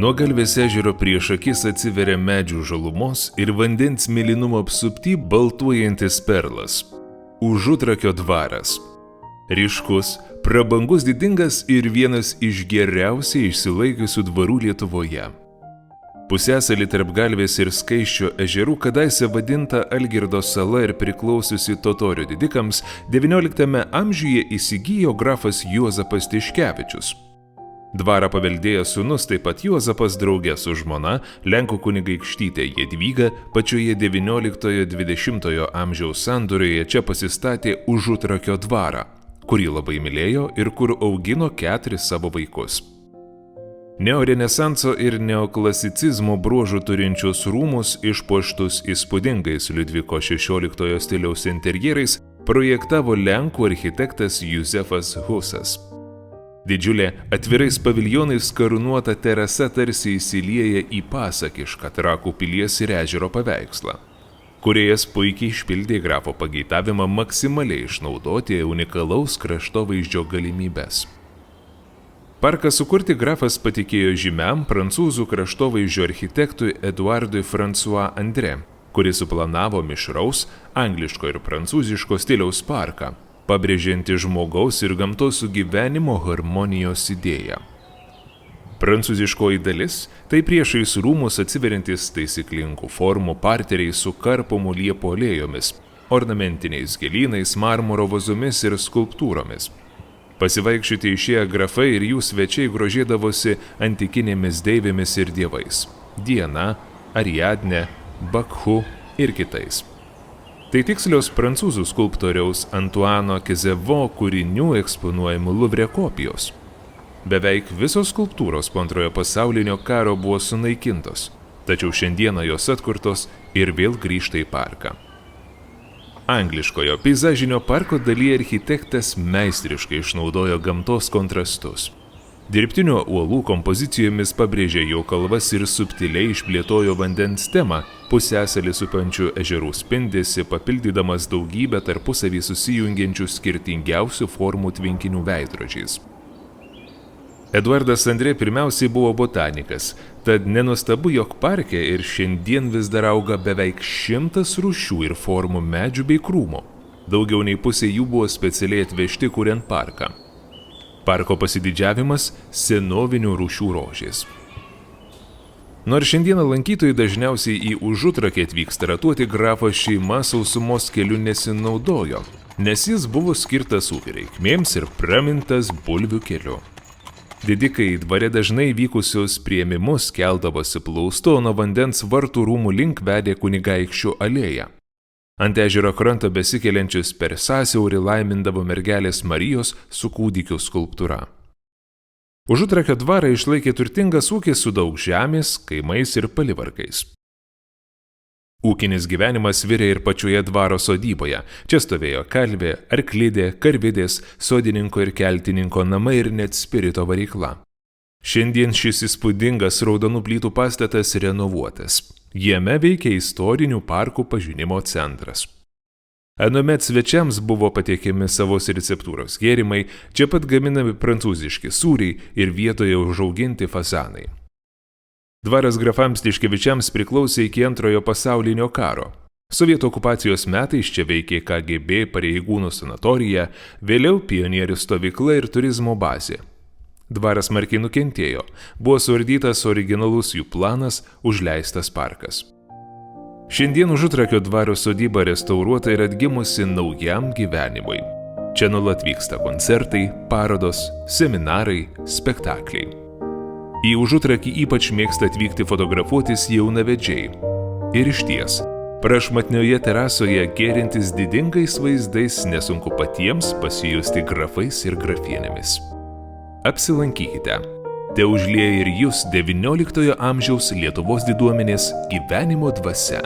Nuo Galvės ežero prieš akis atsiveria medžių žalumos ir vandens mėlynumo apsupty baltuojantis perlas – Užutrakio dvaras. Ryškus, prabangus, didingas ir vienas iš geriausiai išsilaikiusių dvarų Lietuvoje. Pusiasalį tarp Galvės ir Skaisčio ežerų kadaise vadinta Algirdo sala ir priklausiusi totorių didikams XIX amžiuje įsigijo grafas Juozapas Tiškevičius. Dvarą paveldėjęs sūnus, taip pat Juozapas drauge su žmona, Lenkų kunigaikštytė Jadvyga, pačioje XIX–XX amžiaus sandūroje čia pasistatė Užutrakio dvarą, kurį labai mylėjo ir kur augino 4 savo vaikus. Neorenesanso ir neoklasicizmo bruožų turinčius rūmus išpuoštus įspūdingais Liudviko XVI stiliaus interjerais projektavo lenkų architektas Juzefas Husas. Didžiulė atvirais paviljonais karūnuota terasa tarsi įsilieja į pasakišką Trakų pilies ir ežero paveikslą. Kūrėjas puikiai išpildė grafo pageidavimą maksimaliai išnaudoti unikalaus kraštovaizdžio galimybes. Parką sukurti grafas patikėjo žymiam prancūzų kraštovaizdžio architektui Eduardui François André, kuris suplanavo mišraus, angliško ir prancūziško stiliaus parką, pabrėžianti žmogaus ir gamtos sugyvenimo harmonijos idėją. Prancūziškoji dalis – tai priešais rūmus atsiveriantis taisyklingų formų parteriai su karpomų liepų alėjomis, ornamentiniais gėlynais, marmuro vazomis ir skulptūromis. Pasivaikščioti išėję grafai ir jų svečiai grožėdavosi antikinėmis deivėmis ir dievais – Diana, Ariadne, Bakhu ir kitais. Tai tikslios prancūzų skulptoriaus Antuano Kezevo kūrinių eksponuojamų Luvre kopijos. Beveik visos skulptūros po Antrojo pasaulinio karo buvo sunaikintos, tačiau šiandieną jos atkurtos ir vėl grįžta į parką. Angliškojo peizažinio parko dalyje architektas meistriškai išnaudojo gamtos kontrastus. Dirbtinio uolų kompozicijomis pabrėžė jo kalvas ir subtiliai išplėtojo vandens temą, pusiasalį supančių ežerų spindesį, papildydamas daugybę tarpusavį susijungiančių skirtingiausių formų tvenkinių veidrodžiais. Eduardas André pirmiausiai buvo botanikas, tad nenuostabu, jog parke ir šiandien vis dar auga beveik 100 rūšių ir formų medžių bei krūmų. Daugiau nei pusė jų buvo specialiai atvežti kuriant parką. Parko pasididžiavimas – senovinių rūšių rožės. Nors šiandieną lankytojai dažniausiai į Užutrakį atvyksta ratuoti, grafo šeima sausumos keliu nesinaudojo, nes jis buvo skirtas ūkio reikmėms ir pramintas bulvių keliu. Didikai dvare dažnai vykusius priėmimus keldavosi plaustu, o nuo vandens vartų rūmų link vedė kunigaikščių alėją. Ant ežero kranto besikeliančius per sąsiaurį laimindavo mergelės Marijos su kūdikiu skulptūra. Užutrakio dvarą išlaikė turtingas ūkis su daug žemės, kaimais ir palivarkais. Ūkinis gyvenimas virė ir pačioje dvaro sodyboje. Čia stovėjo kalvė, arklidė, karvidės, sodininko ir keltininko namai ir net spirito varykla. Šiandien šis įspūdingas raudonų plytų pastatas renovuotas. Jame veikia istorinių parkų pažinimo centras. Anuomet svečiams buvo patiekiami savos receptūros gėrimai, čia pat gaminami prancūziški sūriai ir vietoje užauginti fazanai. Dvaras grafams Tiškevičiams priklausė iki Antrojo pasaulinio karo. Sovietų okupacijos metais čia veikė KGB pareigūnų sanatorija, vėliau pionierių stovykla ir turizmo bazė. Dvaras smarkiai nukentėjo, buvo suardytas originalus jų planas, užleistas parkas. Šiandien Užutrakio dvaro sodyba restauruota ir atgimusi naujam gyvenimui. Čia nuolat vyksta koncertai, parodos, seminarai, spektakliai. Į Užutrakį ypač mėgsta atvykti fotografuotis jaunavedžiai. Ir išties, prašmatnioje terasoje gėrintis didingais vaizdais nesunku patiems pasijusti grafais ir grafienėmis. Apsilankykite. Te užlieja ir jūs XIX amžiaus Lietuvos diduomenės gyvenimo dvasia.